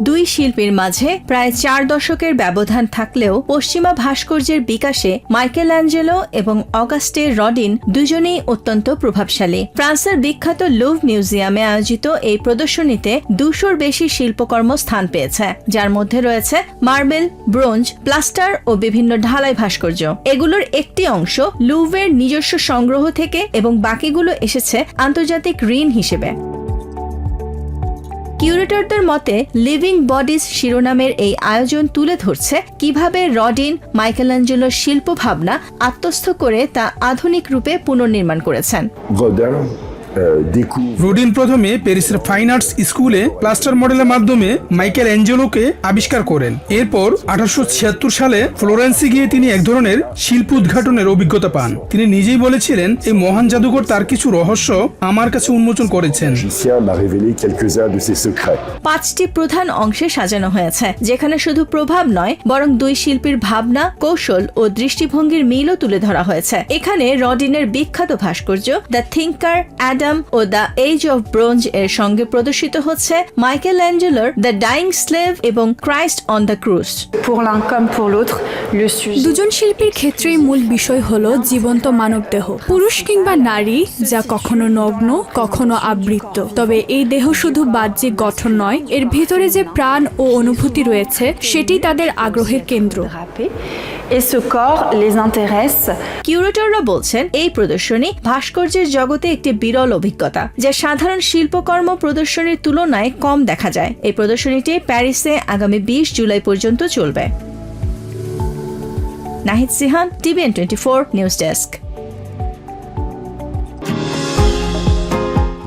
দুই শিল্পীর মাঝে প্রায় 4 দশকের ব্যবধান থাকলেও পশ্চিমা ভাস্কর্যের বিকাশে মাইকেল অ্যাঞ্জেলো এবং অগাস্টে রডিন দুজনেই অত্যন্ত প্রভাবশালী। ফ্রান্সের বিখ্যাত লুভ মিউজিয়ামে আয়োজিত এই প্রদর্শনীতে 200-র বেশি শিল্পকর্ম স্থান পেয়েছে, যার মধ্যে রয়েছে মার্বেল, ব্রোঞ্জ, প্লাস্টার ও বিভিন্ন ঢালাই ভাস্কর্য। এগুলোর একটি অংশ লুভের নিজস্ব সংগ্রহ থেকে এবং বাকিগুলো এসেছে আন্তর্জাতিক ঋণ হিসেবে। কিউরেটরদের মতে লিভিং বডিজ শিরোনামের এই আয়োজন তুলে ধরছে কিভাবে রডিন মাইকেলঅ্যাঞ্জেলোর শিল্প ভাবনা আত্মস্থ করে তা আধুনিক রূপে পুনর্নির্মাণ করেছেন। রডিন প্রথমে প্যারিসের ফাইন আর্টস স্কুলে প্লাস্টার মডেলের মাধ্যমে মাইকেল অ্যাঞ্জেলোকে আবিষ্কার করেন। এরপর 1876 সালে ফ্লোরেন্সে গিয়ে তিনি এক ধরনের শিল্প উদ্ঘাটনের অভিজ্ঞতা পান। তিনি নিজেই বলেছিলেন, এই মহান জাদুকর তার কিছু রহস্য আমার কাছে উন্মোচন করেছেন। 5টি প্রধান অংশে সাজানো হয়েছে, যেখানে শুধু প্রভাব নয় বরং দুই শিল্পীর ভাবনা, কৌশল ও দৃষ্টিভঙ্গির মিলও তুলে ধরা হয়েছে। এখানে রডিনের বিখ্যাত ভাস্কর্য the thinker, Adam O the age of bronze এর সঙ্গে প্রদর্শিত হচ্ছে মাইকেল অ্যাঞ্জেলোর দ্য ডাইং স্লেভ এবং ক্রাইস্ট অন দ্য ক্রুজ। দুজন শিল্পীর ক্ষেত্রেই মূল বিষয় হলো জীবন্ত মানবদেহ, পুরুষ কিংবা নারী, যা কখনো নগ্ন, কখনো আবৃত। তবে এই দেহ শুধু বাহ্যিক গঠন নয়, এর ভিতরে যে প্রাণ ও অনুভূতি রয়েছে সেটি তাদের আগ্রহের কেন্দ্র। কিউরেটররা বলছেন, এই প্রদর্শনী ভাস্কর্যের জগতে একটি বিরল অভিজ্ঞতা, যা সাধারণ শিল্পকর্ম প্রদর্শনীর তুলনায় কম দেখা যায়। এই প্রদর্শনীটি প্যারিসে আগামী 20 জুলাই পর্যন্ত চলবে। Nahid Sihan, TVN24 news desk.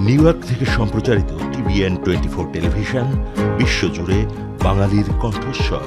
New York থেকে সম্প্রচারিত TVN24 টেলিভিশন বিশ্বজুড়ে বাঙালির কণ্ঠস্বর।